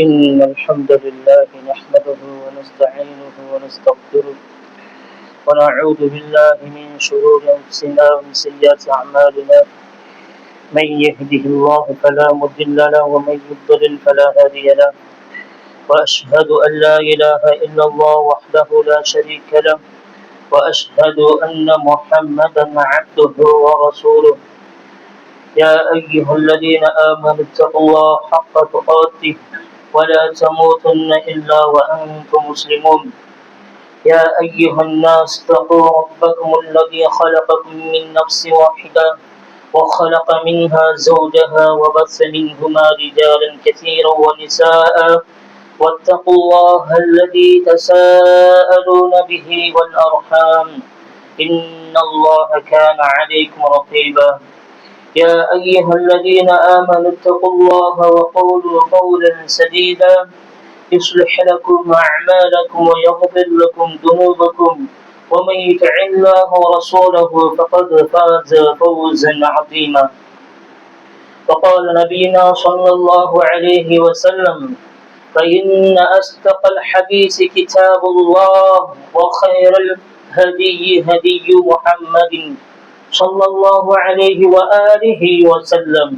إن الحمد لله نحمده ونستعينه ونستغفره ونعوذ بالله من شرور أنفسنا ومن سيئات أعمالنا. من يهده الله فلا مضل له ومن يضلل فلا هادي له. وأشهد أن لا إله إلا الله وحده لا شريك له، وأشهد أن محمدا عبده ورسوله. يا أيها الذين آمنوا اتقوا الله حق تقاته ولا تموتن إلا وأنتم مسلمون. يا أيها الناس اتقوا ربكم الذي خلقكم من نفس واحدة وخلق منها زوجها وبث منهما رجالا كثيرا ونساء، واتقوا الله الذي تساءلون به والأرحام إن الله كان عليكم رقيبا. يا أيها الذين آمنوا اتقوا الله وقولوا قولا سديدا يصلح لكم أعمالكم ويغفر لكم ذنوبكم، ومن يطع الله ورسوله فقد فاز فوزا عظيما. وقال نبينا صلى الله عليه وسلم: فإن أصدق الحديث كتاب الله، وخير الهدي هدي محمد صلى الله عليه وآله وسلم،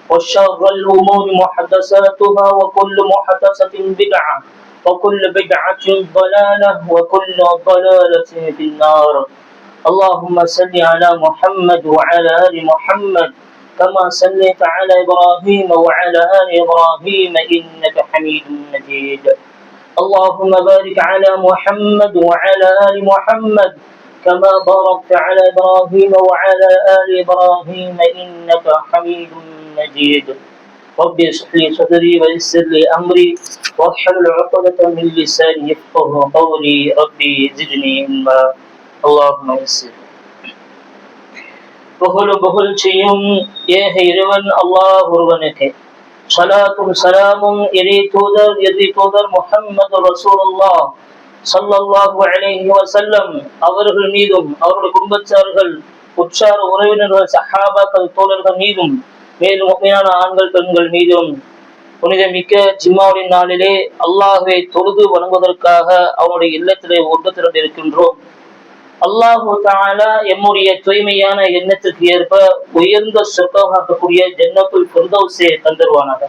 وشر الأمور محدثاتها، وكل محدثة بدعة، وكل بدعة ضلالة، وكل ضلالة في النار. اللهم صل على محمد وعلى آل محمد كما صليت على إبراهيم وعلى آل إبراهيم إنك حميد مجيد. اللهم بارك على محمد وعلى آل محمد كما باركت على إبراهيم وعلى آل إبراهيم إنك حميد مجيد. رب اشرح لي صدري ويسر لي أمري واحلل عقدة من لساني يفقهوا قولي. ربي زدني علما. اللهم يسر. புகழ்ச்சியும் ஏக இறைவன் அல்லாஹ் ஒருவனுக்கு. ஸலாத்தும் சலாமும் இறை தூதர் முஹம்மது ரசூலுல்லாஹ் ஸல்லல்லாஹு அலைஹி வஸல்லம் அவர்கள் மீதும், அவருடைய குடும்பத்தார்கள், உற்றார் உறவினர்கள், சஹாபாக்கள், தோழர்கள் மீதும், மேலும் முஃமினான ஆண்கள் பெண்கள் மீதும் புனிதமிக்க ஜும்மாவுடைய நாளிலே அல்லாஹ்வை தொழுது வணங்குவதற்காக அவனுடைய இல்லத்திலே ஒன்று திரண்டிருக்கின்றோம். அல்லாஹு தஆலா எம்முடைய தூய்மையான எண்ணத்திற்கு ஏற்ப உயர்ந்த சொர்க்கமாக்கக்கூடிய ஜன்னத்துல் ஃபிர்தௌஸை தந்தருவானாக.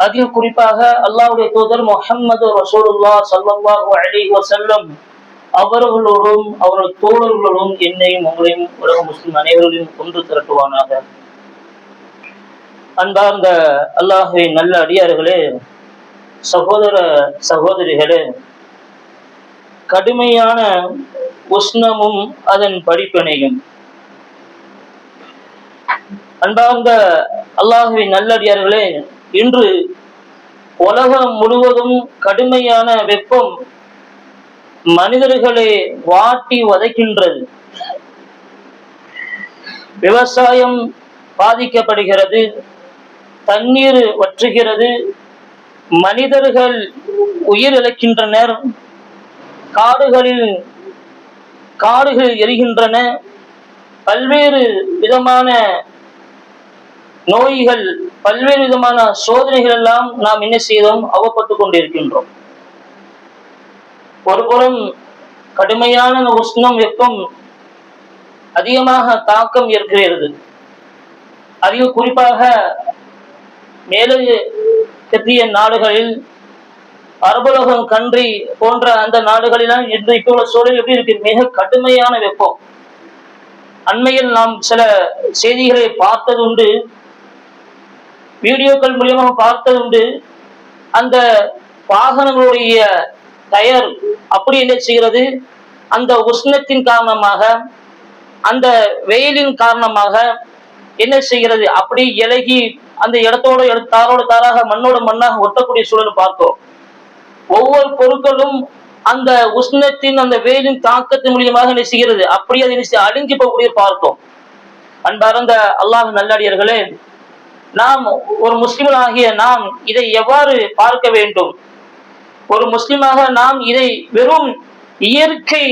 அதில் குறிப்பாக அல்லாஹ்வுடைய தூதர் முஹம்மது ரசூலுல்லாஹ் ஸல்லல்லாஹு அலைஹி வஸல்லம் அவர்களோடும் அவர்கள் தோழர்களோடும் என்னையும் உங்களையும் உலக முஸ்லிம் அனைவர்களையும் ஒன்று திரட்டுவானாக. அன்பார்ந்த அல்லாஹ்வின் நல்ல அடியார்களே, சகோதர சகோதரிகளே, கடுமையான உஷ்ணமும் அதன் படிப்பினையும். அன்பார்ந்த அல்லாஹ்வின் நல்லடியார்களே, இன்று உலகம் முழுவதும் கடுமையான வெப்பம் மனிதர்களை வாட்டி வதைக்கின்றது. விவசாயம் பாதிக்கப்படுகிறது, தண்ணீர் வற்றுகிறது, மனிதர்கள் உயிரிழக்கின்றனர், காடுகள் எரிகின்றன, பல்வேறு விதமான நோய்கள், பல்வேறு விதமான சோதனைகள் எல்லாம் நாம் என்ன செய்தோம், அவப்பட்டு கொண்டிருக்கின்றோம். ஒருபுறம் கடுமையான உஷ்ணம், வெப்பம் அதிகமாக தாக்கம் ஏற்படுகிறது. அதிக குறிப்பாக மேலத்திய நாடுகளில், அரபுலகம் கண்ட்ரி போன்ற அந்த நாடுகளிலாம் இன்று இப்போ உள்ள சூழல் எப்படி இருக்கு? மிக கடுமையான வெப்பம். அண்மையில் நாம் சில செய்திகளை பார்த்தது உண்டு, வீடியோக்கள் மூலியமாக பார்த்தது உண்டு. அந்த வாகனங்களுடைய டயர் அப்படி என்ன செய்கிறது, அந்த உஷ்ணத்தின் காரணமாக, அந்த வெயிலின் காரணமாக என்ன செய்கிறது, அப்படி இலகி அந்த இடத்தோட தாரோட தாராக மண்ணோட மண்ணாக ஒட்டக்கூடிய சூழல் பார்த்தோம். ஒவ்வொரு பொருட்களும் அந்த உஷ்ணத்தின் அந்த வெயிலின் தாக்கத்தின் மூலியமாக என்ன செய்கிறது, அப்படி அதை அழிஞ்சு போகக்கூடிய பார்த்தோம். அன்பார்ந்த அல்லாஹ் நல்லடியார்களே, நாம் ஒரு முஸ்லிம்களாகிய நாம் இதை எவ்வாறு பார்க்க வேண்டும்? ஒரு முஸ்லிமாக நாம் இதை வெறும் இயற்கை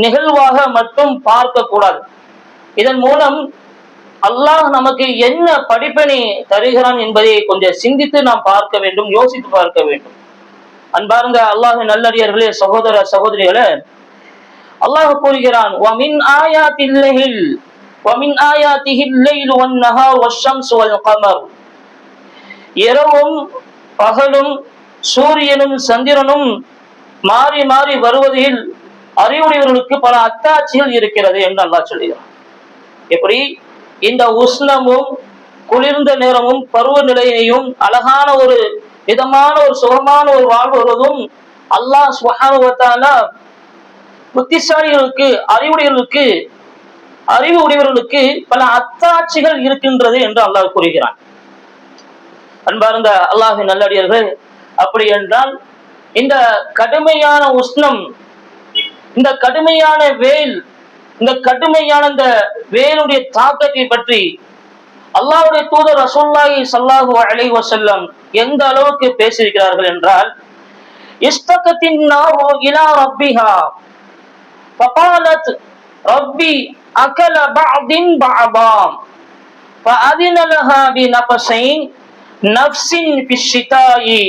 நிகழ்வாக மட்டும் பார்க்க கூடாது. இதன் மூலம் அல்லாஹ் நமக்கு என்ன படிப்பினை தருகிறான் என்பதை கொஞ்சம் சிந்தித்து நாம் பார்க்க வேண்டும், யோசித்து பார்க்க வேண்டும். அன்பார்ந்த அல்லாஹ்வின் நல்லடியார்களே, சகோதர சகோதரிகளே, அல்லாஹ் கூறுகிறான், வமின் ஆயாத்தில்லைஹில் வமின் ஆயாத்திஹில் லைலு வன்னஹார் வஷ்ஷம்ஸு வல் கமர். இரவும் பகலும் சூரியனும் சந்திரனும் மாறி மாறி வருவதில் அறிவுடையவர்களுக்கு பல அத்தாட்சிகள் இருக்கிறது என்று அல்லாஹ் சொல்கிறான். எப்படி இந்த உஷ்ணமும் குளிர்ந்த நேரமும் பருவநிலையையும் அழகான ஒரு விதமான ஒரு சுகமான ஒரு வாழ்வு வருவதும் அல்லாஹ் சுப்ஹானஹு வ தஆலா புத்திசாலிகளுக்கு அறிவு உடையவர்களுக்கு பல அத்தாட்சிகள் இருக்கின்றது என்று அல்லாஹ் கூறுகிறான். அன்பார்ந்த அல்லாஹ்வின் நல்லடியார்கள், அப்படி என்றால் இந்த கடுமையான உஷ்ணம், இந்த கடுமையான வெயில், இந்த கடுமையான இந்த வெயிலுடைய தாக்கத்தை பற்றி அல்லாஹ்வுடைய தூதர் ரசூலுல்லாஹி ஸல்லல்லாஹு அலைஹி வஸல்லம் எந்த அளவுக்கு பேசியிருக்கிறார்கள் என்றால், இஸ்தகத்தின் நாரு இலா ரப்பிஹா ஃபகாலத் ரப்பி அகல பஅதின் பஅதாம் ஃபஅதின லஹா பினஃப்ஸைன் நஃப்ஸின் ஃபிஷ்ஷிதாஇ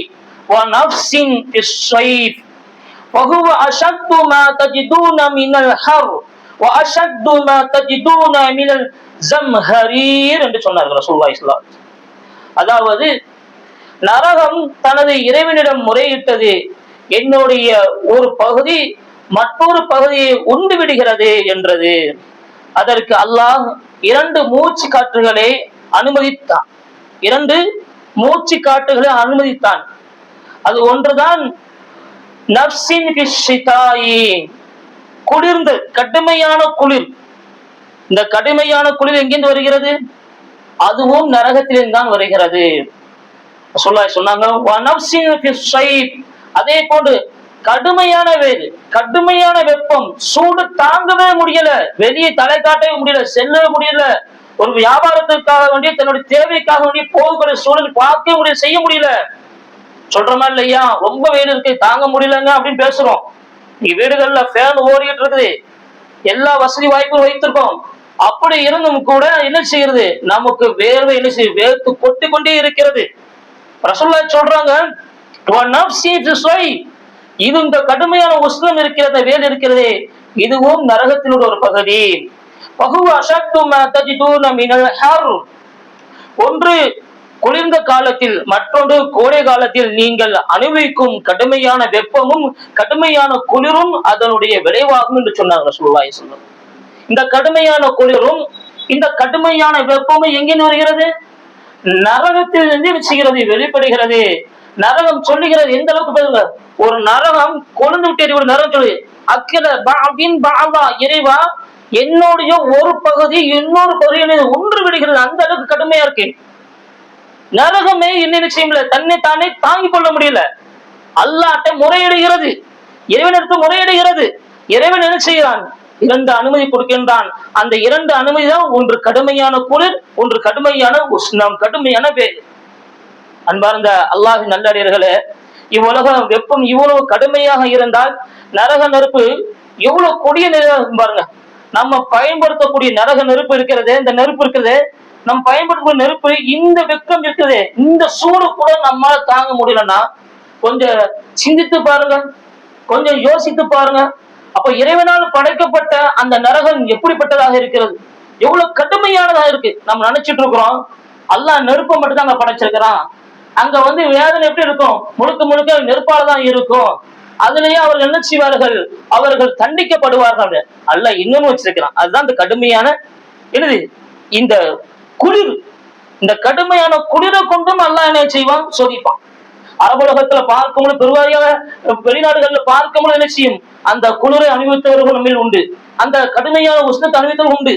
வ நஃப்ஸின் ஃபிஷ்ஷைஃப் وهو أشد ما تجدون من الحر وأشد ما تجدون من الزمهرير என்று சொன்னார்கள் ரசூலுல்லாஹி ஸல்லல்லாஹு அலைஹி வஸல்லம். அதாவது நரகம் தனது இறைவனிடம் முறையிட்டது, என்னுடைய ஒரு பகுதி மற்றொரு பகுதியை உண்டு விடுகிறது என்றது. அதற்கு அல்லாஹ் 2 மூச்சு காற்றுகளை அனுமதித்தான். 2 மூச்சு காற்றுகளை அனுமதித்தான். அது ஒன்றுதான் நஃப்ஸின் ஃபிஷ்ஷிதாஇ, குளிர்ந்த கடுமையான குளிர். இந்த கடுமையான குளிர் எங்கிருந்து வருகிறது? அதுவும் நரகத்திலிருந்து தான் வருகிறது. சொன்னாங்க வ நஃப்ஸின் ஃபிஷ்ஷைஃப், அதே போன்று கடுமையான வெயில், கடுமையான வெப்பம், சூடு தாங்கவே முடியல, வெளியே தலை காட்டவே முடியல, செல்லவே முடியல, ஒரு வியாபாரத்திற்காக வேண்டிய தன்னுடைய தேவைக்காக வேண்டிய போகிற சூழல் பார்க்க முடியல, செய்ய முடியல. சொல்றோமா இல்லையா? ரொம்ப வெயில் இருக்கு, தாங்க முடியலங்க அப்படின்னு பேசுறோம். நீங்க வீடுகள்ல ஃபேன் ஓடிட்டு இருக்குது, எல்லா வசதி வாய்ப்பும் வைத்திருக்கோம். அப்படி இருந்தும் கூட என்ன செய்யறது, நமக்கு வேர்வை என்ன செய்ய, வேர்த்து கொட்டி கொண்டே இருக்கிறது. ரசூலுல்லாஹ் சொல்றாங்க, இது இந்த கடுமையான உஷ்ணம் இருக்கிறது, வேல் இருக்கிறது, இதுவும் நரகத்தினுடைய ஒரு பகுதி. ஒன்று குளிர்ந்த காலத்தில், மற்றொன்று கோடை காலத்தில் நீங்கள் அனுபவிக்கும் கடுமையான வெப்பமும் கடுமையான குளிரும் அதனுடைய விளைவாகும் என்று சொன்னார் ரசூலுல்லாஹி ஸல்லல்லாஹு அலைஹி வஸல்லம். இந்த கடுமையான குளிரும் இந்த கடுமையான வெப்பமும் எங்கிருந்து வருகிறது? நரகத்தில் இருந்து செய்கிறது, வெளிப்படுகிறது. நரகம் சொல்லுகிறது எந்த அளவுக்கு பாருங்க, ஒரு நரகம் கொழுந்து விட்டு ஒரு நரகம் சொல்லு, அக்கில பஅதின் பஅதா, இறைவா என்னுடைய ஒரு பகுதி இன்னொரு பகுதியை ஒன்று விடுகிறது, அந்த அளவுக்கு கடுமையா இருக்கு. நரகமே என்ன நிச்சயமில்ல, தன்னை தானே தாங்கிக் கொள்ள முடியல, அல்லாஹ்ட்ட முறையிடுகிறது, இறைவனிடத்து முறையிடுகிறது. இறைவன் என்ன செய்கிறான்? 2 அனுமதி கொடுக்கின்றான். அந்த 2 அனுமதி தான், ஒன்று கடுமையான குளிர், ஒன்று கடுமையான உஷ்ணம், கடுமையான வெயில். அன்பார்ந்த அல்லாஹ்வின் நல்லடியார்களே, இவ்வுலக வெப்பம் இவ்வளவு கடுமையாக இருந்தால் நரக நெருப்பு எவ்வளவு கொடிய நெருப்பு பாருங்க. நம்ம பயன்படுத்தக்கூடிய நரக நெருப்பு இருக்கிறது, இந்த நெருப்பு இருக்கிறது, நம்ம பயன்படுத்தக்கூடிய நெருப்பு, இந்த வெப்பம் இருக்குது, இந்த சூடு கூட நம்மால தாங்க முடியலன்னா கொஞ்சம் சிந்தித்து பாருங்க, கொஞ்சம் யோசித்து பாருங்க. அப்ப இறைவனால் படைக்கப்பட்ட அந்த நரகம் எப்படிப்பட்டதாக இருக்கிறது, எவ்வளவு கடுமையானதாக இருக்கு. நம்ம நினைச்சிட்டு இருக்கிறோம் அல்லாஹ் நெருப்பை மட்டும் தான் அங்க படைச்சிருக்கிறான், அங்க வேதனை எப்படி இருக்கும், முழுக்க முழுக்க நெருப்பாலதான் இருக்கும், அதுலயே அவர்கள் என்ன செய்வார்கள், அவர்கள் தண்டிக்கப்படுவார்கள். அல்லாஹ் இன்னொன்னு வச்சிருக்கிறான், அதுதான் இந்த கடுமையான எழுது இந்த குளிர். இந்த கடுமையான குளிரை கொண்டும் அல்லாஹ் என்ன செய்வான், சோதிப்பான். அரபுலகத்துல பார்க்கும்போது, பெருவாரியாக வெளிநாடுகள்ல பார்க்கும்போது என்ன செய்யும், அந்த குளிரை அனுபவித்தவர்கள் நம்மில் உண்டு, அந்த கடுமையான உஷ்ணத்தை அனுபவித்தவர்கள் உண்டு.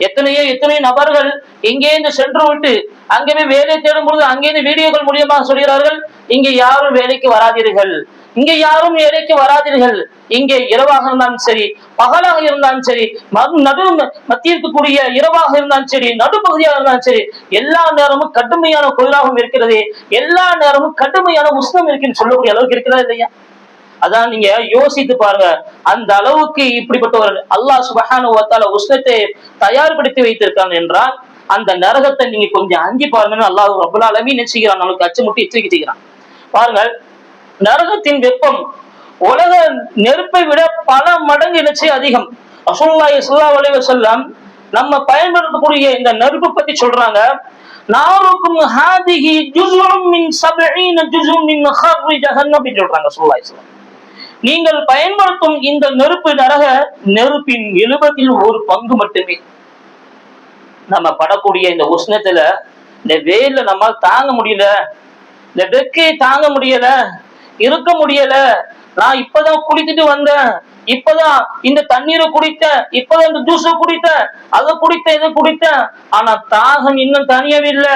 எத்தனையோ நபர்கள் இங்கேருந்து சென்று விட்டு அங்கே வேலை தேடும் பொழுது அங்கேருந்து வீடியோக்கள் மூலியமாக சொல்கிறார்கள், இங்கே யாரும் வேலைக்கு வராதீர்கள், இங்க யாரும் வேலைக்கு வராதீர்கள், இங்கே இரவாக இருந்தாலும் சரி, பகலாக இருந்தாலும் சரி, நடு மத்திய இருக்கக்கூடிய இரவாக இருந்தாலும் சரி, நடுப்பகுதியாக இருந்தாலும் சரி, எல்லா நேரமும் கடுமையான குளிராகவும் இருக்கிறது, எல்லா நேரமும் கடுமையான உஷ்ணம் இருக்குன்னு சொல்லக்கூடிய அளவுக்கு இருக்கிறதா இல்லையா? அதான் நீங்க யோசித்து பாருங்க, அந்த அளவுக்கு இப்படிப்பட்ட ஒரு அல்லாஹ் சுப்ஹானஹு வ தஆலா உஷ்ணத்தை தயார்படுத்தி வைத்திருக்காங்க என்றால் அந்த நரகத்தை நீங்க கொஞ்சம் அஞ்சி பாருங்கன்னு அல்லாஹ் ரப்பல் ஆலமீன் என்ன செய்கிறான், நம்மளுக்கு அச்சமுட்டி எச்சரிக்கை செய்கிறான். பாருங்கள், நரகத்தின் வெப்பம் உலக நெருப்பை விட பல மடங்கு என்ன அதிகம். ரசூலுல்லாஹி ஸல்லல்லாஹு அலைஹி வஸல்லம் நம்ம பயன்படுத்தக்கூடிய இந்த நெருப்பு பத்தி சொல்றாங்க. நாருக்கும் ஹாதிஹி ஜுஸும் மின் 70 ஜுஸும் மின் ஹர்ரி ஜஹன்னம் சொல்றாங்க ரசூலுல்லாஹி ஸல்லல்லாஹு அலைஹி வஸல்லம். நீங்கள் பயன்படுத்தும் இந்த நெருப்பு நரக நெருப்பின் 70 மட்டுமே. நம்ம படக்கூடிய இந்த உஷ்ணத்துல, இந்த வெயில நம்மால் தாங்க முடியல, இந்த வெக்கையை தாங்க முடியல, இருக்க முடியல. நான் இப்பதான் குளித்துட்டு வந்தேன், இப்பதான் இந்த தண்ணீரை குடித்தேன், இப்பதான் இந்த ஜூஸை குடித்தேன், அதை குடித்தேன், இதை குடித்தேன், ஆனா தாகம் இன்னும் தனியவில்லை,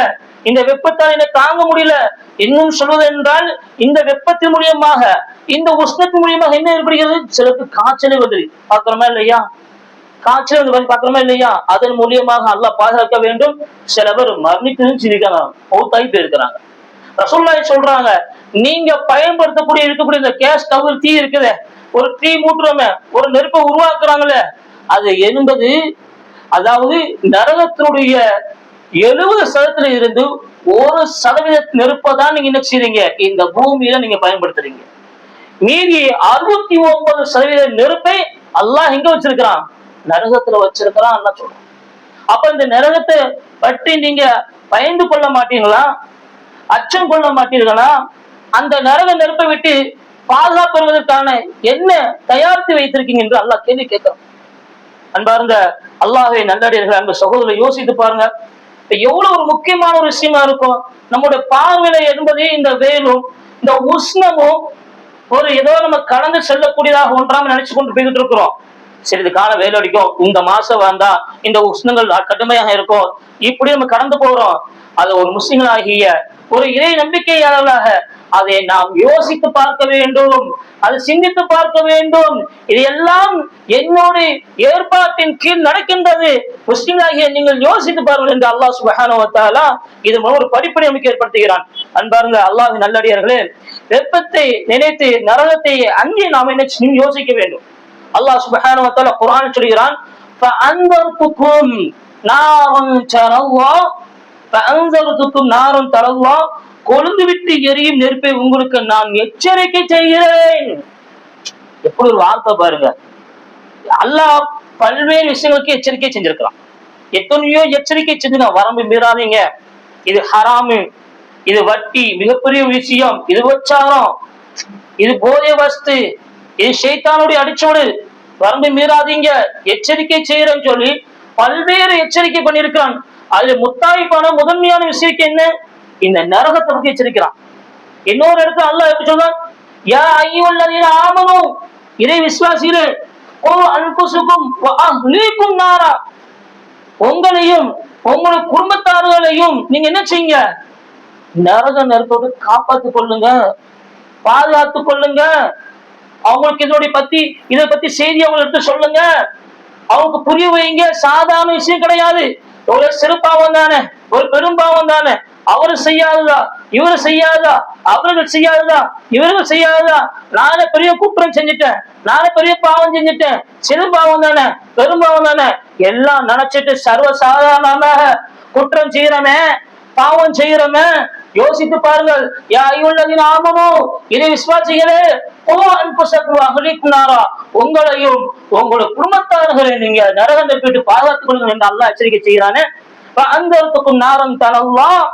இந்த வெப்பத்தால் என்ன தாங்க முடியல. இன்னும் சொல்வது என்றால், இந்த வெப்பத்தின் மூலியமாக, இந்த உஷ்ணத்தின் மூலியமாக என்ன ஏற்படுகிறது, சிலருக்கு காய்ச்சல் வருது, பாக்குறோமா இல்லையா? காய்ச்சல் வந்து பாக்குறோமா இல்லையா? அதன் மூலியமாக அல்லாஹ் பாதுகாக்க வேண்டும். சில பேர் மரணித்து சிரிக்கிறாங்க, பௌத்தாகி போயிருக்கிறாங்க. ரசூலுல்லாஹி சொல்றாங்க, நீங்க பயன்படுத்தக்கூடிய இருக்கக்கூடிய இந்த கேஸ் ஸ்டவ், தீ இருக்குது, ஒரு தீ மூட்டுறோமே, ஒரு நெருப்பை உருவாக்குறாங்களே, அது என்பது அதாவது நரகத்தினுடைய 70% இருந்து 1% நெருப்பை தான் நீங்க என்ன செய்றீங்க, இந்த பூமியில நீங்க பயன்படுத்துறீங்க. மீதி 69% நெருப்பை அல்லாஹ் எங்க வச்சிருக்கிறான், நரகத்துல வச்சிருக்கிறான் அல்லாஹ் சொல்றான். அப்ப இந்த நரகத்தை பற்றி நீங்க பயந்து கொள்ள மாட்டீங்களா, அச்சம் கொள்ள மாட்டீர்களா? அந்த நரக நெருப்பை விட்டு பாதுகாப்பதற்கான என்ன தயாரித்து வைத்திருக்கீங்க என்று அல்லாஹ் கேள்வி கேட்கிறான். அன்பார்ந்த அல்லாஹ்வை நல்லடியார்கள், அன்பு சகோதரரை யோசித்து பாருங்க, எவ்வளவு ஒரு முக்கியமான ஒரு விஷயமா இருக்கும். நம்முடைய பார்வையில என்பது இந்த வெயிலும் இந்த உஷ்ணமும் ஒரு ஏதோ நம்ம கடந்து செல்லக்கூடியதாக ஒன்றாம நினைச்சு கொண்டு போய்கிட்டு இருக்கிறோம். சிறிது கால வெயில் அடிக்கும், இந்த மாசம் வந்தா இந்த உஷ்ணங்கள் கடுமையாக இருக்கும், இப்படி நம்ம கடந்து போறோம். அது ஒரு முஸ்லிம்களாகிய ஒரு இறை நம்பிக்கையாளர்களாக அதை நாம் யோசித்து பார்க்க வேண்டும், அதை சிந்தித்து பார்க்க வேண்டும். இதையெல்லாம் என்னுடைய ஏற்பாட்டின் கீழ் நடக்கின்றது, முஸ்லிம்களாகிய நீங்கள் யோசித்து பாருங்கள் என்று அல்லாஹ் சுப்ஹானஹு வ தஆலா இது ஒரு படிப்படை நமக்கு ஏற்படுத்துகிறான். அன்பார்ந்த அல்லாஹ்வின் நல்லடியார்களே, வெப்பத்தை நினைத்து நரகத்தை அங்கே நாம் என்ன யோசிக்க வேண்டும். அல்லாஹ் சுப்ஹானஹு வ தஆலா குர்ஆனில் சொல்கிறான், ஃபஅன்தர்துகும் நாரன் தரல்லாஹ், ஃபஅன்தர்துகும் நாரன் தரல்லாஹ், கொழுந்து விட்டு எரியும் நெருப்பை உங்களுக்கு நான் எச்சரிக்கை செய்கிறேன். எப்படி ஒரு வார்த்தை பாருங்க. அல்லாஹ் பல்வேறு விஷயங்களுக்கு எச்சரிக்கை செஞ்சிருக்கிறான், எத்தனையோ எச்சரிக்கை செஞ்சுங்க. வரம்பு மீறாதீங்க, இது ஹராமு, இது வட்டி, மிகப்பெரிய விஷயம், இது விபச்சாரம், இது போதை வஸ்து, இது ஷைத்தானுடைய அடிச்சோடு, வரம்பு மீறாதீங்க, எச்சரிக்கை செய்யறேன்னு சொல்லி பல்வேறு எச்சரிக்கை பண்ணியிருக்கிறான். அதுல முத்தாய்ப்பான முதன்மையான விஷயம் என்ன, இந்த நரகத்தை பத்தி எச்சரிக்கிறான். இன்னொரு இடத்துல அல்லாஹ் எப்படி சொல்றான், யா அய்யுஹல்லதீன ஆமனூ, இறை விசுவாசிகளே, ஓ அன்ஃபுஸுகும் வ அஹ்லீகும் நாரா, உங்களையும் உங்களுடைய குடும்பத்தார்களையும் நீங்க என்ன செய்யுங்க, நரக நெருப்போடு காப்பாற்றிக் கொள்ளுங்க, பாதுகாத்துக் கொள்ளுங்க. அவங்களுக்கு இதை பத்தி செய்தி அவங்க எடுத்து சொல்லுங்க, அவங்களுக்கு புரிய வைங்க. சாதாரண விஷயம் கிடையாது, ஒரு சிறு பாவம் தானே, ஒரு பெரும் பாவம் தானே, அவரு செய்யாததா, இவரு செய்யாததா, அவர்கள் செய்யாததா, இவர்கள் செய்யாததா, நானே பெரிய குற்றம் செஞ்சுட்டேன், நானே பெரிய பாவம் செஞ்சுட்டேன், சிறு பாவம் தானே, பெரும் பாவம் தானே, எல்லாம் நினைச்சிட்டு சர்வ சாதாரணமாக குற்றம் செய்யறமே, பாவம் செய்யறமே. யோசித்து பாருங்கள். யா அய்யுஹல்லதீன ஆமனூ, இறை விசுவாசிகளே, ஓ அன்ஃபுஸுகும் வ அஹ்லீகும் நாரா, உங்களையும் உங்களுடைய குடும்பத்தார்களை நீங்க நரக நெருப்பை பாதுகாத்துக் கொள்ளுங்கள் என்று அல்லாஹ் எச்சரிக்கை செய்கிறானே. ஃபஅன்தர்துகும் நாரன் தலல்லாஹ்,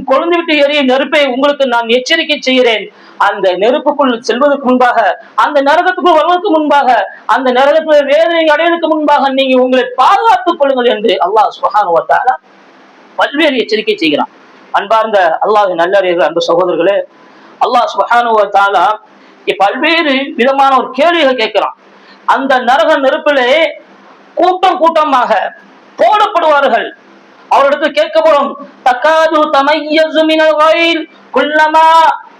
கொழுந்து விட்டு எரியும் நெருப்பை உங்களுக்கு நான் எச்சரிக்கை செய்கிறேன். அந்த நெருப்புக்குள் செல்வதற்கு முன்பாக, அந்த நரகத்துக்குள் வருவதற்கு முன்பாக, அந்த நரகத்தில் வேதனை அடைவதற்கு முன்பாக நீங்க உங்களை பாதுகாத்துக் கொள்ளுங்கள் என்று அல்லாஹ் சுப்ஹானஹு வ தஆலா பல்வேறு எச்சரிக்கை செய்கிறான். அன்பார்ந்த அல்லாஹ்வின் நல்லடியார்களே, அன்பு சகோதரர்களே, அல்லாஹ் சுப்ஹானஹு வ தஆலா பல்வேறு விதமான ஒரு கேள்விகள் கேட்கிறான். அந்த நரக நெருப்பிலே கூட்டம் கூட்டமாக போடப்படுவார்கள். அவரிடத்தில் கேட்கப்படும், தகாது தமையஸு மினல் கைல் குல்லமா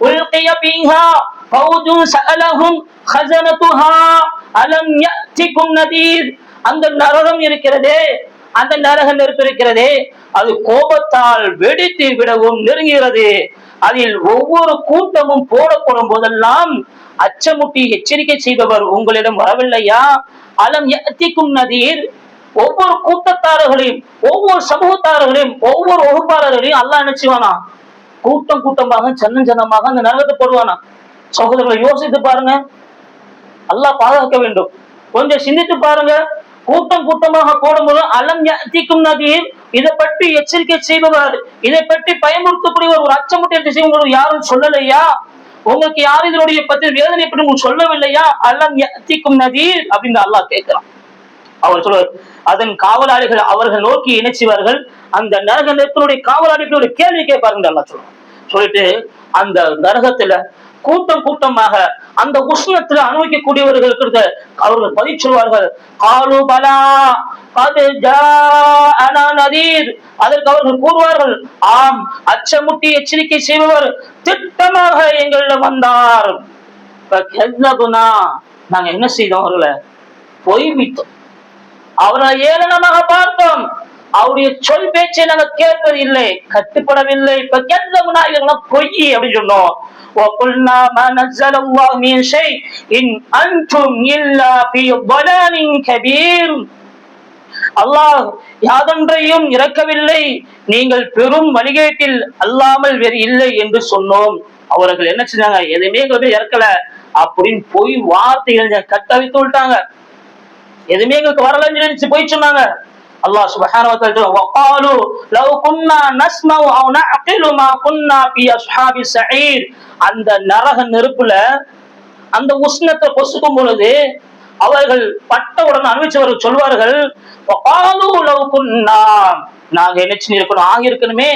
உல்கிய ஃபீஹா ஃபௌஜுன் ஸஅலஹும் ஹஸனதுஹா அலம் யஅதிகும் நதீர். அந்த நரகம் இருக்கிறதே, அந்த நரக நெருப்பு இருக்கிறதே, அது கோபத்தால் வெடித்து விடவும் நெருங்குகிறது. அதில் ஒவ்வொரு கூட்டமும் போடப்படும் போதெல்லாம் அச்சமுட்டி எச்சரிக்கை செய்பவர் உங்களிடம் வரவில்லையா? அலம் யஅதிகும் நதீர், ஒவ்வொரு கூட்டத்தாரர்களையும், ஒவ்வொரு சமூகத்தாரர்களையும், ஒவ்வொரு வகுப்பாளர்களையும் அல்லாஹ் என்ன செய்வானா, கூட்டம் கூட்டமாக சன்னமாக அந்த நரகத்தை போடுவானா. சகோதரர்களை யோசித்து பாருங்க, அல்லாஹ் பாதுகாக்க வேண்டும். கொஞ்சம் சிந்தித்து பாருங்க. கூட்டம் கூட்டமாக போடும்போது அலம் யஅதிக்கும் நதீர், இதை பற்றி எச்சரிக்கை செய்பவர், இதை பற்றி பயமுறுத்தக்கூடியவர், ஒரு அச்சமுட்டை செய்பவர் யாரும் சொல்லலையா? உங்களுக்கு யாரும் இதனுடைய பற்றி வேதனை பற்றி உங்களுக்கு சொல்லவில்லையா? அலம் யஅதிக்கும் நதீர் அப்படின்னு அல்லாஹ் கேட்கிறான். அவர் சொல்வார், அதன் காவலாளிகள் அவர்கள் நோக்கி இணைச்சுவார்கள். அந்த நரக நெருப்பினுடைய காவலாளிகளுடைய கேள்வி கேட்பார்கள் அல்லாஹ் சொல்லுவான். சொல்லிட்டு அந்த நரகத்துல கூட்டம் கூட்டமாக அந்த உஷ்ணத்துல அனுபவிக்கக்கூடியவர்களுக்கு அவர்கள் பதில் சொல்வார்கள், காலு பலா அது ஜாஅனா நதீர். அதற்கு அவர்கள் கூறுவார்கள், ஆம், அச்சமுட்டி எச்சரிக்கை செய்பவர் திட்டமாக எங்களிடம் வந்தார். நாங்க என்ன செய்தோம்? அவர்களை பொய்வித்தோம், அவர்களை ஏளனமாக பார்த்தோம், அவருடைய சொல் பேச்சை நாங்க கேட்பதில்லை, கட்டுப்படவில்லை. இப்ப பொய் அப்படின்னு சொன்னோம். அல்லாஹ் யாதொன்றையும் இறக்கவில்லை, நீங்கள் பெரும் வழிகேட்டில் அல்லாமல் வேறு இல்லை என்று சொன்னோம். அவர்கள் என்ன செஞ்சாங்க? எதுவுமே எங்களுக்கு இறக்கல அப்படின்னு பொய் வார்த்தைகளை கட்டவித்து விட்டாங்க. எதுவுமே எங்களுக்கு வரலன்னு நினைச்சு போய் சொன்னாங்க. அல்லாஹ் சுப்ஹானஹு வ தஆலா வகாலு லவ் குன்னா நஸ்மஉ அவ் நஅகிலு மா குன்னா ஃபீ அஸ்ஹாபி ஸஈர். அந்த நரக நெருப்புல அந்த உஷ்ணத்தை பொசுக்கும் பொழுது அவர்கள் பட்டவுடன் அனுபவிச்சவர்கள் சொல்வார்கள், வகாலு லவ் குன்னா, நாங்க என்ன இருக்கணும், ஆகியிருக்கணுமே,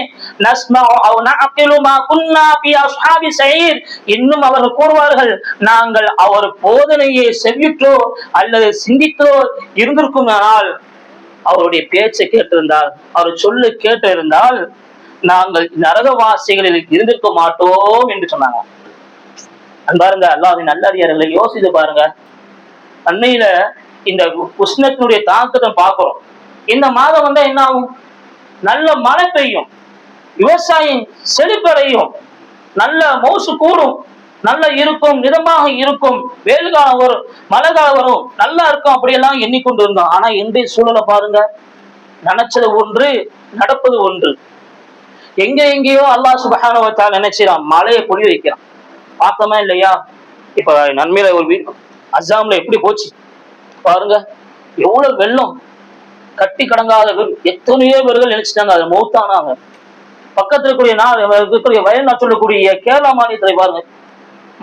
நஸ்மஉ அவ் நஅகிலு மா குன்னா ஃபீ அஸ்ஹாபி ஸஈர். இன்னும் அவர்கள் கூறுவார்கள், நாங்கள் அவர் போதனையை செவிட்டோ அல்லது சிந்தித்தோ இருந்திருக்குமானால், அவருடைய பேச்சை கேட்டிருந்தால், அவர் சொல்லு கேட்டிருந்தால், நாங்கள் நரகவாசிகளில் இருந்திருக்க மாட்டோம் என்று சொன்னாங்க. பாருங்க, அல்லாஹ்வின் நல்லடியார்களை யோசித்து பாருங்க. அன்னையில இந்த உஷ்ணத்தினுடைய தாக்கத்தை பார்க்கிறோம். இந்த மாதம் வந்தா என்ன ஆகும்? நல்ல மழை பெய்யும், விவசாயம் செழிப்படையும், நல்ல மௌசு கூடும், நல்லா இருக்கும், மிதமாக இருக்கும், வெயில் காலம் வரும், மழை காலம் வரும், நல்லா இருக்கும், அப்படியெல்லாம் எண்ணிக்கொண்டு இருந்தோம். ஆனா இன்றைய சூழலை பாருங்க, நினைச்சது ஒன்று, நடப்பது ஒன்று. எங்கேயோ அல்லாஹ் சுப்ஹானஹு வ தஆலா நினைச்சான், மழையை பொழி வைக்கிறான். பார்த்தோமா இல்லையா? இப்ப நன்மையில ஒரு வீடு அஸ்ஸாம்ல எப்படி போச்சு பாருங்க, எவ்வளவு வெள்ளம், கட்டி கடங்காத எத்தனையோ பேர்கள் நினைச்சிட்டாங்க, அதை மௌத்தானாங்க. பக்கத்துல இருக்கக்கூடிய வயநாடு சொல்லக்கூடிய கேரளா மாநிலத்தை பாருங்க,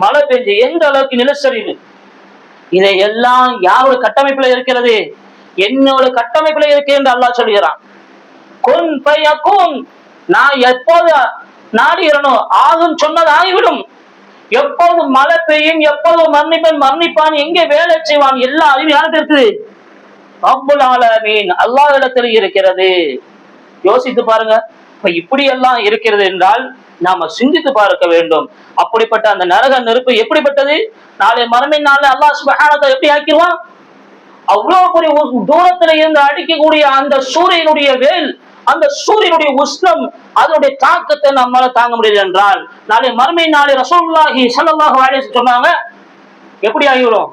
மழை பெஞ்சு எந்த அளவுக்கு நிலச்சரிவு. இதை எல்லாம் யாரோட கட்டமைப்புல இருக்கிறது? என்னோட கட்டமைப்புல இருக்கு என்று அல்லாஹ் சொல்கிறான். குன் ஃபயகுன், நான் எப்போது நாடுகிறனோ ஆகும் சொன்னது ஆகிவிடும். எப்போது மழை பெய்யும், எப்போது மரணிப்பான், எங்கே வேலை செய்வான், எல்லா அறிவு யாருக்கு இருக்குது? ரப்புல் ஆலமீன், அல்லாஹ் இடத்தில் இருக்கிறது. யோசித்து பாருங்க. இப்ப இப்படி எல்லாம் இருக்கிறது என்றால் நாம சிந்தித்து பார்க்க வேண்டும். அப்படிப்பட்ட அந்த நரக நெருப்பு எப்படிப்பட்டது? நாளை மறுமை நாள் அல்லாஹ் சுப்ஹானஹு வ தஆலா எப்படி ஆக்கிடுவான்? அவ்வளவு பெரிய தூரத்துல இருந்து அடிக்கக்கூடிய அந்த சூரியனுடைய வேல், அந்த சூரியனுடைய உஷ்ணம், அதனுடைய தாக்கத்தை நம்மளால தாங்க முடியல என்றால் நாளை மறுமை நாளை ரசூலுல்லாஹி ஸல்லல்லாஹு அலைஹி வஸல்லம் சொன்னாங்க, எப்படி ஆகிவிடும்?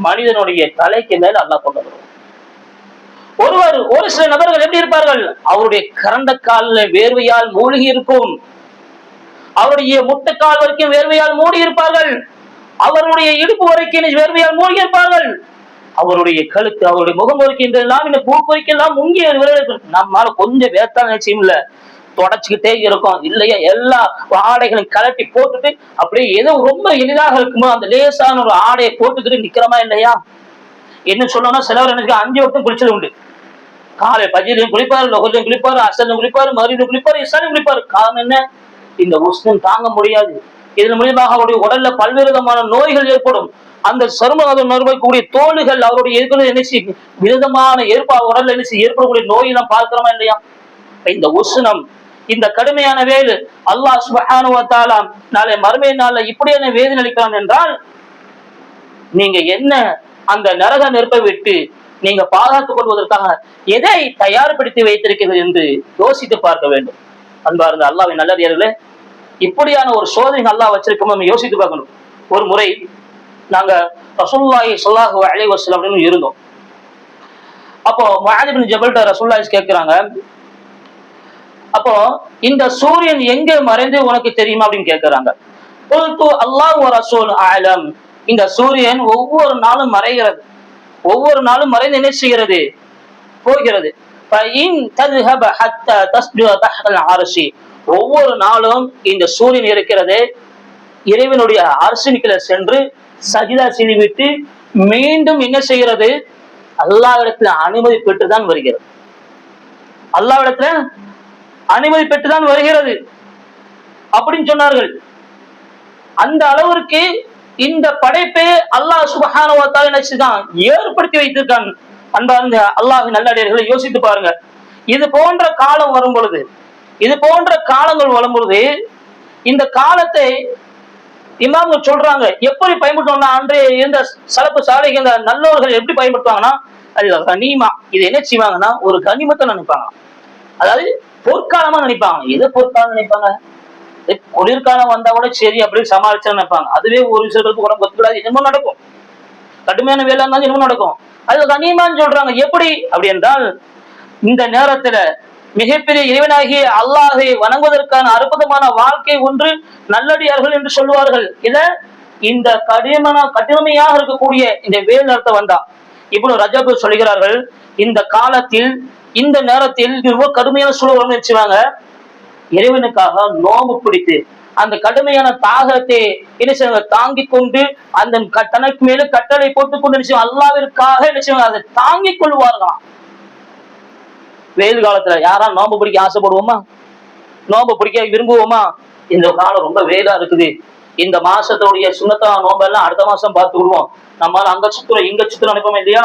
மனிதனுடைய தலைக்கு மேல அல்லாஹ் கொண்டு வருவான். ஒரு சில நபர்கள் எப்படி இருப்பார்கள்? அவருடைய கரண்ட கால வேர்வையால் மூழ்கி இருக்கும், அவருடைய முட்டைக்கால் வரைக்கும் வேர்வையால் மூடி இருப்பார்கள், அவருடைய இடுப்பு வரைக்கும் வேர்வையால் மூழ்கி இருப்பார்கள், அவருடைய கழுத்து, அவருடைய முகம் வரைக்கும் இந்த பூக்கு வரைக்கும் முங்கி நம்மால கொஞ்சம் வேத்தால் நிச்சயம் இல்ல, தொடச்சுக்கிட்டே இருக்கும் இல்லையா? எல்லா ஆடைகளையும் கலட்டி போட்டுட்டு அப்படியே ஏதோ ரொம்ப எளிதாக இருக்குமோ அந்த லேசான ஒரு ஆடையை போட்டுக்கிட்டு நிக்கிறோமா இல்லையா? என்ன சொல்லணும்னா, சிலவர் எனக்கு 5 வருஷம் குளிச்சது உண்டு. காலை பஜ்ரிலும் குளிப்பாரு, லொஹர்லையும் குளிப்பாரு, அஸ்ர்லையும் குளிப்பாரு, மக்ரிபிலும் குளிப்பாரு, இஷாலையும் குளிப்பாரு. காரணம் என்ன? இந்த உஷ்ணம் தாங்க முடியாது. இதன் மூலியமாக அவருடைய உடல்ல பல்வேறு விதமான நோய்கள் ஏற்படும். அந்த சரும நோய்க்கூடிய தோல்கள் அவருடைய நினைச்சு விதமான உடல்ல நினைச்சு ஏற்படக்கூடிய நோய் எல்லாம் பார்க்கிறோமா இல்லையா? இந்த உஷ்ணம், இந்த கடுமையான வேலு அல்லாஹ் சுப்ஹானஹு வ தஆலா நாளை மறுமை நாள்ல இப்படியான வேதனை அளிக்கிறான் என்றால், நீங்க என்ன அந்த நரக நெருப்பை விட்டு நீங்க பாதுகாத்துக் கொள்வதற்காக எதை தயார்படுத்தி வைத்திருக்கிறது என்று யோசித்து பார்க்க வேண்டும். அன்பார்ந்த அல்லாஹ்வின் நல்லடியார்களே, இப்படியான ஒரு சோதனை அல்லாஹ் வச்சிருக்கோம், நம்ம யோசித்து பார்க்கணும். ஒரு முறை நாங்க ரசூலுல்லாஹி ஸல்லல்லாஹு அலைஹி வஸல்லம் இருந்தோம். அப்போ முஆத் இப்னு ஜபல்ட்ட ரசூலுல்லாஹி கேட்கிறாங்க, அப்போ இந்த சூரியன் எங்க மறைந்து உனக்கு தெரியுமா அப்படின்னு கேட்கிறாங்க. அல்லாஹ் வ ரசூல் ஆலம். இந்த சூரியன் ஒவ்வொரு நாளும் மறைகிறது, ஒவ்வொரு நாளும் மறைந்து என்ன செய்கிறது, போகிறது. ஒவ்வொரு நாளும் இந்த சூரியன் இருக்கிறது இறைவனுடைய அரசனிக்கல சென்று சஜிதா செய்துவிட்டு மீண்டும் என்ன செய்கிறது, அல்லாஹ்விடத்துல அனுமதி பெற்றுதான் வருகிறது. அல்லாஹ்விடத்துல அனுமதி பெற்றுதான் வருகிறது அப்படின்னு சொன்னார்கள். அந்த அளவிற்கு இந்த படைப்பை அல்லாஹ் சுப்ஹானஹு வ தஆலா நினைச்சுதான் ஏற்படுத்தி வைத்திருக்கான். அன்பார்ந்த அல்லாஹ்வின் நல்லடியார்களை யோசித்து பாருங்க. இது போன்ற காலம் வரும் பொழுது, இது போன்ற காலங்கள் வரும் பொழுது, இந்த காலத்தை இமாம்கள் சொல்றாங்க எப்படி பயன்படுத்துவாங்கன்னா, அன்றைய இருந்த சலப்பு சாலைகள் இந்த நல்லவர்கள் எப்படி பயன்படுத்துவாங்கன்னா, அது கனிமா, இது என்ன செய்வாங்கன்னா ஒரு கனிமத்தை நினைப்பாங்க. அதாவது பொற்காலமா நினைப்பாங்க. எது பொற்காலம் நினைப்பாங்க, குளிர்காலம் வந்தா கூட சரி அப்படின்னு சமாளிச்சு நினைப்பாங்க. அதுவே ஒரு சிலருக்கு உடம்பு ஒத்துக்கூடாது, என்னமோ நடக்கும். கடுமையான வேலை இருந்தாலும் என்னமோ நடக்கும். அது கனிமான்னு சொல்றாங்க. எப்படி அப்படி என்றால், இந்த நேரத்துல மிகப்பெரிய இறைவனாகிய அல்லாஹை வணங்குவதற்கான அற்புதமான வாழ்க்கை ஒன்று நல்லடியார்கள் என்று சொல்லுவார்கள். இத இந்த கடினமையாக இருக்கக்கூடிய இந்த வேல் நேரத்தை வந்தா இப்னு ரஜப் சொல்கிறார்கள், இந்த காலத்தில் இந்த நேரத்தில் கடுமையான சூழல் நினைச்சுவாங்க, இறைவனுக்காக நோம்பு பிடித்து அந்த கடுமையான தாகத்தை என்ன செய்வாங்க தாங்கிக் கொண்டு அந்த தனக்கு மேல கட்டளை போட்டுக் கொண்டு அல்லாவிற்காக என்ன செய்வாங்க அதை தாங்கிக் கொள்வார்களாம். வெயில் காலத்துல யாரா நோம்பு பிடிக்க ஆசைப்படுவோமா, நோம்பு பிடிக்க விரும்புவோமா? இந்த காலம் ரொம்ப வெயிலா இருக்குது, இந்த மாசத்துடைய சுண்ணத்தான நோம்பு எல்லாம் அடுத்த மாசம் பார்த்து விடுவோம், நம்மளால அங்க சுத்துற இங்க சுத்துற நினைப்போம் இல்லையா?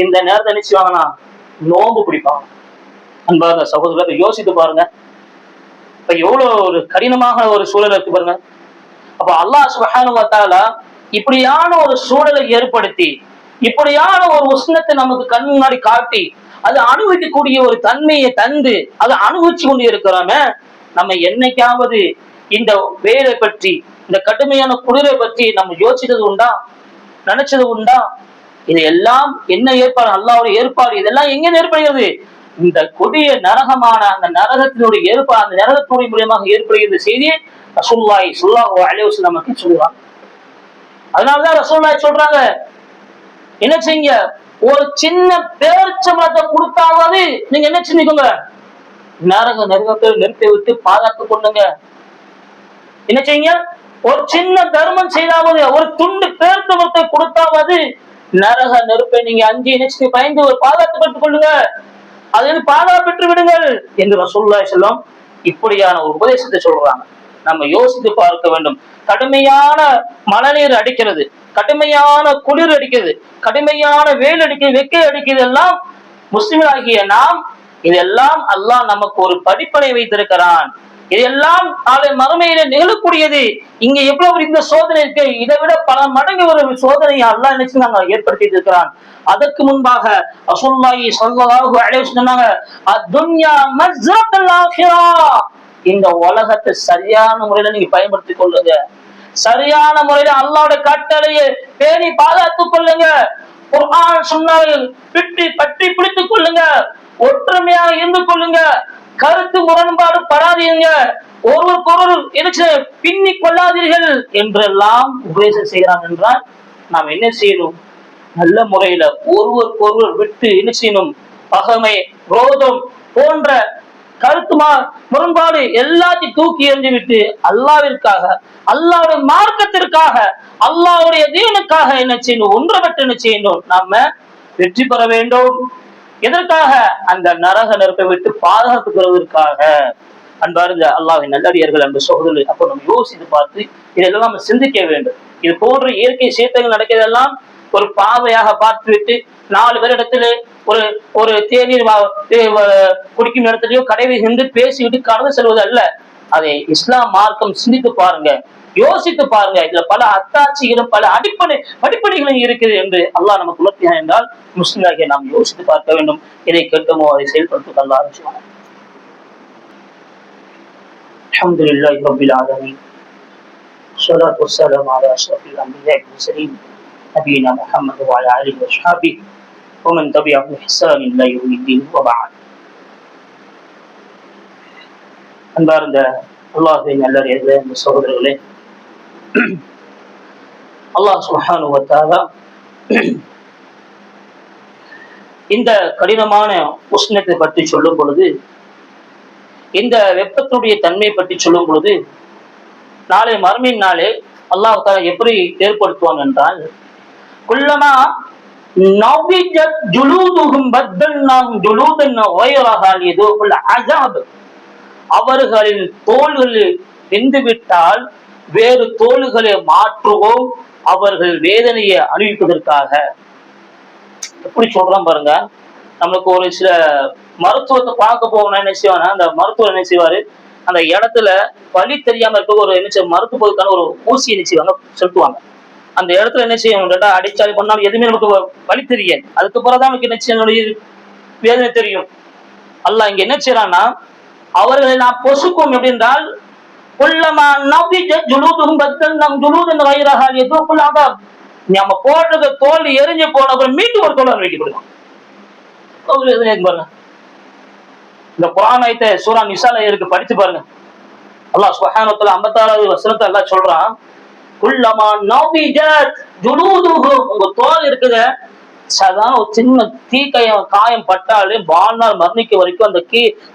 இந்த நேரத்தை நினைச்சுவாங்கன்னா நோம்பு பிடிப்பாங்க. அன்பார்ந்த சகோதரரை யோசித்து பாருங்க, இப்ப எவ்வளவு ஒரு கடினமாக ஒரு சூழல் இருக்கு பாருங்க. அப்ப அல்லாஹ் சுப்ஹானஹு வ தஆலா இப்படியான ஒரு சூழலை ஏற்படுத்தி, இப்படியான ஒரு உஷ்ணத்தை நமக்கு கண் முன்னாடி காட்டி, அது அனுபவிக்கக்கூடிய ஒரு தன்மையை தந்து அதை அனுபவிச்சு கொண்டு இருக்கிறோமே, நம்ம என்னைக்காவது இந்த வேலை பற்றி, இந்த கடுமையான குளிரை பற்றி நம்ம யோசிச்சது உண்டா, நினைச்சது உண்டா? இது எல்லாம் என்ன ஏற்பாடு, அல்லாஹ்வுடைய ஏற்பாடு. இதெல்லாம் எங்க ஏற்படுகிறது? இந்த கொடிய நரகமான அந்த நரகத்தினுடைய ஏற்பாடு, அந்த நரகத்தினுடைய மூலியமாக ஏற்படுகிற செய்தியை ரசூலுல்லாஹி ஸல்லல்லாஹு அலைஹி வஸல்லம் நமக்கு சொல்றாங்க. அதனாலதான் ரசூலுல்லாஹி சொல்றாங்க, என்ன செய்யுங்க, ஒரு சின்ன பேரிச்சம்பழத்தை கொடுத்தாவது நீங்க என்ன செஞ்சுக்கோங்க, நரகத்தை நெருப்பை விட்டு பாதுகாத்துக் கொள்ளுங்க. என்ன செய்யுங்க, ஒரு சின்ன தர்மம் செய்தாவது, ஒரு துண்டு பேரிச்சம்பழத்தை கொடுத்தாவது நரக நெருப்பை நீங்க அஞ்சு நினைச்சு பயந்து ஒரு பாதுகாத்துக் கொள்ளுங்க, அதில் பாதுகாப்பு பெற்று விடுங்கள் என்று ரசூலுல்லாஹி ஸல்லல்லாஹு அலைஹி வஸல்லம் இப்படியான ஒரு உபதேசத்தை சொல்றாங்க. நம்ம யோசித்து பார்க்க வேண்டும். கடுமையான மழைநீர் அடிக்கிறது, கடுமையான குளிர் அடிக்கிறது, கடுமையான வெயில் அடிக்கிறது, வெக்கை அடிக்கிறது, எல்லாம் முஸ்லிம்களாகிய நாம் இதெல்லாம் அல்லாஹ் நமக்கு ஒரு படிப்பனை வைத்திருக்கிறான். இதெல்லாம் நாளை மறுமையில நிகழக்கூடியது. இங்க எவ்வளவு இந்த சோதனை இருக்கு, இதை விட பல மடங்கு ஒரு சோதனையை அல்லாஹ் நினைச்சு நாங்க ஏற்படுத்தி இருக்கிறான். அதற்கு முன்பாக ரசூலுல்லாஹி ஸல்லல்லாஹு அலைஹி வஸல்லம் சொன்னாங்க, அத்-துன்யா மஸ்ரத்துல் ஆখিরা, இந்த உலகத்தை சரியான முறையில நீங்க பயன்படுத்திக் கொள்ளுங்க, சரியான முறையில அல்லாஹ்வுடைய கட்டளையை பேணி பாதுகாத்துக் கொள்ளுங்க, குர்ஆன் சுன்னாவை பற்றி பிடித்துக் கொள்ளுங்க, ஒற்றுமையாக இருந்து கொள்ளுங்க, கருத்து முரண்பாடு படாதீங்க, ஒருவருக்கொருவர் என்ன பின்னி கொள்ளாதீர்கள் என்றெல்லாம் உபதேசம் செய்கிறான். என்றால் நாம் என்ன செய்யணும், நல்ல முறையில ஒருவருக்கொருவர் விட்டு என்ன செய்யணும், பகமை ரோதம் போன்ற கருத்து முரண்பாடு எல்லாத்தையும் தூக்கி எறிந்து விட்டு அல்லாவிற்காக, அல்லாவுடைய மார்க்கத்திற்காக, அல்லாவுடைய தீனுக்காக என்ன செய்யணும், ஒன்றுபட்டு என்ன செய்யணும், நாம வெற்றி பெற வேண்டும். எதற்காக? அந்த நரக நெருப்பை விட்டு பாதுகாத்து பெறுவதற்காக. அன்பார்ந்த அல்லாஹ்வின் நல்லடியார்கள், அந்த சகோதரர்கள், அப்போ நம்ம யோசித்து பார்த்து இதெல்லாம் நம்ம சிந்திக்க வேண்டும். இது போன்ற இயற்கை சீற்றங்கள் நடக்கிறதெல்லாம் ஒரு பாவையாக பார்த்துவிட்டு 4 பேரிடத்துல ஒரு தேநீர் குடிக்கும் இடத்துலயோ கடைவை சென்று பேசிவிட்டு கடந்து செல்வது அல்ல. அதை இஸ்லாம் மார்க்கம் சிந்தித்து பாருங்க, யோசித்து பாருங்க. இதுல பல அத்தாட்சிகளும் பல படிப்படிகளும் இருக்குது என்று அல்லாஹ் நமக்கு உணர்த்தினான். என்றால் முஸ்லிம்களாகிய நாம் யோசித்து பார்க்க வேண்டும். எதை கேட்டோமோ அதை செயல்படுத்த அல்லாஹ் ஆரம்பிச்சுவாங்க. அல்ஹம்துலில்லாஹி ரப்பில் ஆலமீன், ஸலாத்து வஸ்ஸலாமு அலா அஷ்ரஃபில் அன்பியாஇ வல் முர்ஸலீன் நபியினா முஹம்மது வ அலா ஆலிஹி வ ஸஹ்பிஹி ومن تبعهم بإحسان إلى يوم الدين وبعد. அன்பார்ந்த அல்லாஹ்வின் நல்லடியார்களே, சகோதரர்களே, அல்லாஹ் சுப்ஹானஹு வ தஆலா இந்த கடினமான உஷ்ணத்தை பற்றி சொல்லும் பொழுது, இந்த வெப்பத்தினுடைய தன்மை பற்றி சொல்லும் பொழுது, நாளை மறுமையின் நாளே அல்லாஹ் தஆலா எப்படி ஏற்படுத்துவாங்க என்றால், குல்லமா நபிஜத் ஜுலூதுஹும் பத்தல்னாஹும் ஜுலூதன் கைரஹா லியதுகுல் அஸாப். அவர்களின் தோள்கள் வெந்துவிட்டால் வேறு தோள்களை மாற்றுவோம் அவர்கள் வேதனையை அனுபவிப்பதற்காக. எப்படி சொல்றான் பாருங்க. நம்மளுக்கு ஒரு சில மருத்துவத்தை பார்க்க போகணும்னா என்ன செய்வாங்க, அந்த மருத்துவர் என்ன செய்வாரு, அந்த இடத்துல வலி தெரியாம இருக்க ஒரு என்ன மருத்துவத்துக்கான ஒரு ஊசி என்ன செய்வாங்க செலுத்துவாங்க. அந்த இடத்துல என்ன செய்யணும், அடிச்சாலும் பண்ணாலும் எதுவுமே நமக்கு வலி தெரியாது. அதுக்கப்புறம் தான் நமக்கு என்ன செய்ய வேதனை தெரியும். அல்லாஹ் இங்க என்ன செய்யறான்னா, அவர்களை நான் பொசுக்கும் எப்படின்றால், நம்ம போடுறது தோல் எரிஞ்சு போன மீண்டும் ஒரு தோல் வைக்கப்படுவோம். இந்த குர்ஆன் சூரா நிசால இருக்கு, படிச்சு பாருங்க. அல்லாஹ் சுப்ஹானஹு வ தஆலா 56வது வசனத்தை அல்லாஹ் சொல்றான், குல்லமா நபிஜத் ஜுலூதுஹும். உங்க தோல் இருக்குது, சாதாரண ஒரு சின்ன காயம் பட்டாலே வாழ்நாள் மரணிக்க வரைக்கும் அந்த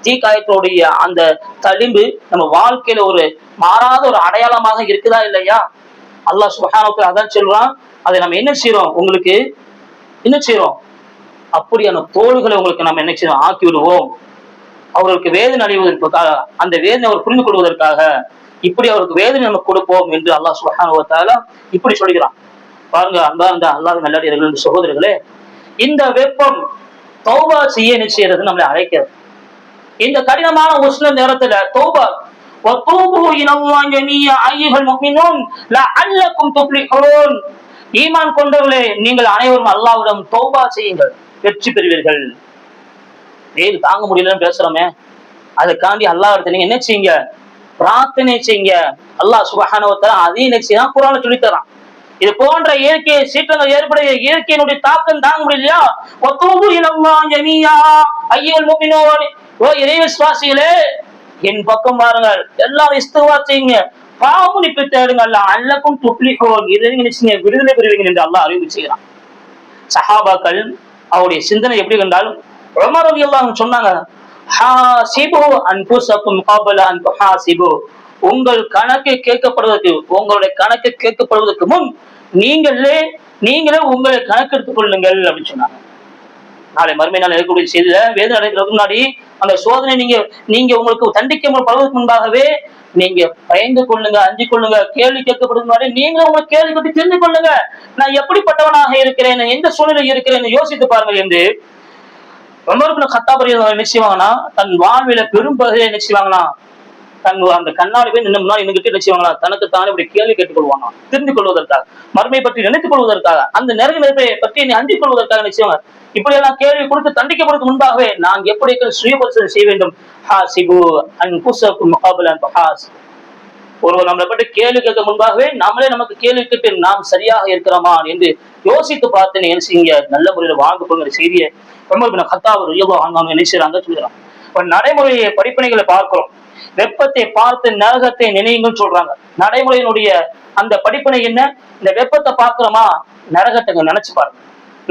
தீக்காயத்தினுடைய அந்த தளிம்பு நம்ம வாழ்க்கையில ஒரு மாறாத ஒரு அடையாளமாக இருக்குதா இல்லையா? அல்லாஹ் சுப்ஹானஹு வ தஆலா அதான் சொல்றான். அதை நம்ம என்ன செய்யறோம், உங்களுக்கு என்ன செய்யறோம், அப்படியான தோள்களை உங்களுக்கு நம்ம என்ன செய்யறோம், ஆக்கி விடுவோம். அவர்களுக்கு வேதனை அடைவதற்காக, அந்த வேதனை அவர் புரிந்து கொள்வதற்காக இப்படி அவருக்கு வேதனை நம்ம கொடுப்போம் என்று அல்லாஹ் சுப்ஹானஹு வ தஆலா இப்படி சொல்கிறான். பாருங்க அன்பார்ந்த அல்லாஹ்வின் நல்லடியார்களே, சகோதரர்களே, இந்த வெப்பம் தௌபா செய்ய என்ன செய்யறது, நம்மளை அழைக்கிறது. இந்த கடினமான உஷ்ண நேரத்துல தௌபா வதூபு இலல்லாஹி ஜமீஆ அய்யுஹல் முஃமினூன் லஅல்லக்கும் துஃப்லிஹூன். ஈமான் கொண்டவர்களே, நீங்கள் அனைவரும் அல்லாஹ்விடம் தௌபா செய்யுங்கள், வெற்றி பெறுவீர்கள். வெயில் தாங்க முடியலன்னு பேசுறோமே, அதுக்காண்டி அல்லாஹ்விடத்துல நீங்க என்ன செய்யுங்க, பிரார்த்தனை செய்யுங்க. அல்லாஹ் சுப்ஹானஹு வ தஆலா அதையும் என்ன செய்யறான், குர்ஆன்ல சொல்லி தரான். இது போன்ற இயற்கை சீற்றங்கள் ஏற்படைய இயற்கையினுடைய தாக்கம் தாங்க முடியலையா, வதூபு இலல்லாஹி ஜமீஆ அய்யுஹல் முஃமினூன். ஓ இறை விசுவாசிகளே, என் பக்கம் பாருங்கள், எல்லாரும் இஸ்திக்ஃபார் செய்யுங்க, பாவமன்னிப்பு தேடுங்க, லஅல்லக்கும் துஃப்லிஹூன். இதை நீங்க நிச்சய விடுதலை பெறுவீங்க என்று அல்லாஹ் அறிவிப்பு செய்கிறான். சஹாபாக்கள் அவருடைய சிந்தனை எப்படி கண்டால், உமர் ரலியல்லாஹு அன்ஹு சொன்னாங்க, ஹாசிபு அன்ஃபுஸக்கும் கப்ல அன் துஹாசிபு. உங்கள் கணக்கு கேட்கப்படுவதற்கு, உங்களுடைய கணக்கு கேட்கப்படுவதற்கு முன் நீங்களே உங்களை கணக்கு எடுத்துக் கொள்ளுங்கள் அப்படின்னு சொன்னாங்க. நாளை மறுமை நாள் இருக்கக்கூடிய செய்தியில வேதனை அடைகிறதுக்கு முன்னாடி அந்த சோதனை நீங்க உங்களுக்கு தண்டிக்கப்படுவதற்கு முன்பாகவே நீங்க பயந்து கொள்ளுங்க, அஞ்சு கொள்ளுங்க. கேள்வி கேட்கப்படுவதற்கு முன்னாடி நீங்களும் உங்களை கேள்வி பற்றி தெரிந்து கொள்ளுங்க. நான் எப்படிப்பட்டவனாக இருக்கிறேன், எந்த சூழ்நிலை இருக்கிறேன் யோசித்து பாருங்கள் என்று உமர் இப்னு கத்தாப் என்ன செய்வாங்கன்னா, தன் வாழ்வில பெரும் பகுதியை என்ன செய்வாங்கன்னா, அந்த கண்ணாடி போய் நின்று முன்னாடி நின்றுட்டு என்ன செய்வாங்களா, தனக்கு தானே இப்படி கேள்வி கேட்டுக் கொள்வாங்க, தெரிந்து கொள்வதற்காக, மறுமை பற்றி நினைத்துக் கொள்வதற்காக, அந்த நெருப்பை பற்றி அஞ்சிக் கொள்வதற்காக நிச்சயமா இப்படி எல்லாம் கேள்வி கொடுத்து தண்டிக்கப்படுவதற்கு முன்பாகவே நான் எப்படி சுய பரிசோதனை செய்ய வேண்டும். ஒருவர் நம்மளை பற்றி கேள்வி கேட்க முன்பாகவே நம்மளே நமக்கு கேள்வி கேட்டு நாம் சரியாக இருக்கிறோமா என்று யோசித்து பார்த்து என்ன செய்யுங்க, நல்ல முறையில் வாழ்ந்து கொள்கிற செய்தியை உமர் இப்னு கத்தாப் ரலியல்லாஹு அன்ஹு என்ன செய்யறாங்க சொல்றாங்க. நடைமுறையை படிப்பினைகளை பார்க்கிறோம். வெப்பத்தை பார்த்து நரகத்தை நினைவுங்கள் சொல்றாங்க. நடைமுறையினுடைய அந்த படிப்பினை என்ன, இந்த வெப்பத்தை பார்க்கிறோமா, நரகத்தை நினைச்சு பாருங்க.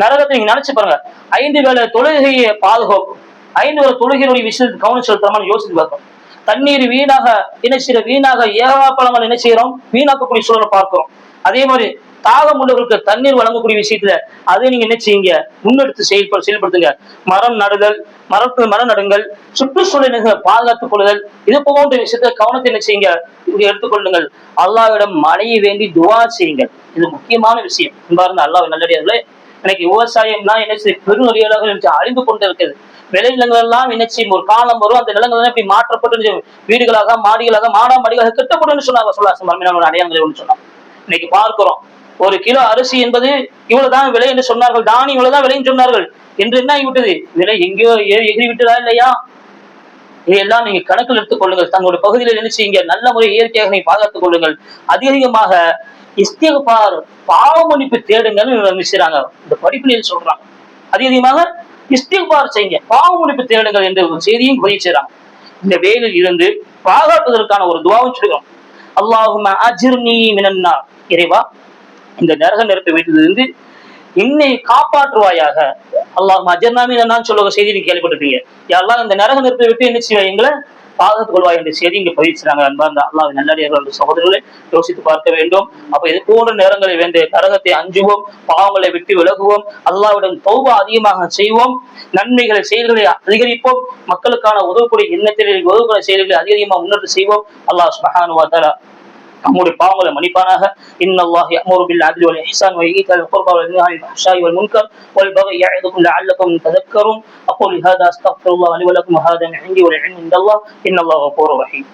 நரகத்தை நீங்க நினைச்சு பாருங்க. 5 வேளை தொழுகையை பாதுகாக்கும், 5 வேளை தொழுகையினுடைய விஷயத்துக்கு கவனம் செலுத்துறோம்னு யோசித்து பார்க்கிறோம். தண்ணீர் வீணாக என்ன செய்யற, வீணாக ஏகாப்பழங்கள் என்ன செய்யறோம், வீணாக்கக்கூடிய சூழலை பார்க்கிறோம். அதே மாதிரி தாகம் உள்ளவர்களுக்கு தண்ணீர் வழங்கக்கூடிய விஷயத்துல அதை நீங்க என்ன செய்யுங்க, முன்னெடுத்து செயல்படுத்துங்க. மரம் நடுதல், மரம் நடுங்கள், சுற்றுச்சூழலை பாதுகாத்துக் கொள்ளுதல், இது போன்ற விஷயத்த கவனத்தை என்ன செய்யுங்க, இப்படி எடுத்துக்கொள்ளுங்கள். அல்லாஹ்விடம் மழையை வேண்டி துஆ செய்யுங்கள். இது முக்கியமான விஷயம். இன்பார்ந்த அல்லாஹ் நல்லடியார்களே, இன்னைக்கு விவசாயம்னா என்ன செய்ய, பெருநொடியாக அழிந்து கொண்டு இருக்குது. விளைநிலங்கள் எல்லாம் என்ன செய்யும், ஒரு காலம் வரும், அந்த நிலங்கள் இப்படி மாற்றப்பட்டு வீடுகளாக மாடிகளாக மாடிகளாக கட்டப்படும் சொன்னாங்க. அடையாளங்களை ஒன்று சொன்னாங்க. இன்னைக்கு பார்க்கிறோம், 1 கிலோ அரிசி என்பது இவ்வளவுதான் விலை என்று சொன்னார்கள், தானி இவ்வளவுதான் விலைன்னு சொன்னார்கள். என்று என்ன ஆகிவிட்டது, விலை எங்கேயோ எகிரி விட்டதா இல்லையா? இதையெல்லாம் நீங்க கணக்கில் எடுத்துக் கொள்ளுங்கள். தங்களுடைய பகுதியில் என்ன செய்யுங்க, நல்ல முறை இயற்கையாக நீங்க பாதுகாத்துக் கொள்ளுங்கள். அதிகமாக இஸ்திக்ஃபார், பாவ மன்னிப்பு தேடுங்கன்னு செய்றாங்க. இந்த படிப்பினையில் சொல்றாங்க. அதிகமாக இஸ்திக்பார் செய்யுங்க, பாவ மன்னிப்பு தேடுங்கள் என்ற ஒரு செய்தியும் பதிவு செய்றாங்க. இந்த வேலையில் இருந்து பாதுகாப்பதற்கான ஒரு துவாவும் சொல்லுவோம். அல்லாஹும்ம அஜிர்னி மினன் நார், இறைவா இந்த நரக நெருப்பை வீட்டிலிருந்து என்னை காப்பாற்றுவாயாக. அல்லாஹ் அஜர்னாமி என்னன்னு சொல்ல செய்தி நீங்க கேள்விப்பட்டிருப்பீங்க. யாரெல்லாம் இந்த நரக நெருப்பை விட்டு என்ன செய்வாய், எங்களை பாதுகாத்துக் கொள்வாய் என்ற செய்தி இங்க பதிவிச்சாங்க. அன்பார்ந்த அல்லாஹ் நல்லடியார்கள் சகோதரர்களை யோசித்து பார்க்க வேண்டும். அப்ப இது போன்ற நேரங்களில் வேண்டிய நரகத்தை அஞ்சுவோம், பாவங்களை விட்டு விலகுவோம், அல்லாஹ்விடம் தௌபா அதிகமாக செய்வோம், நன்மைகளை செயல்களை அதிகரிப்போம், மக்களுக்கான உதவக்கூடிய எண்ணத்தில் உதவுகிற செயல்களை அதிகமாக முன்னெடுத்து செய்வோம். அல்லாஹ் சுப்ஹானஹு வ தஆலா நம்முடைய பாவங்களை மன்னிப்பானாக. இன்னல்லாஹ் யஅமுரு பில் அத்லி வல் இஹ்சான் வ ஈதாஇல் குர்பா வ யன்ஹா அனில் ஃபஹ்ஷாஇ வல் முன்கர் வல் பகி யஇதுக்கும் லஅல்லக்கும் ததக்கரும். அகூலு ஹாதா அஸ்தக்ஃபிருல்லாஹ் லி வ லக்கும் வ ஹாதா மின் இன்தி வ லல் இல்மு இன்தல்லாஹ் இன்னல்லாஹு கஃபூருர் ரஹீம்.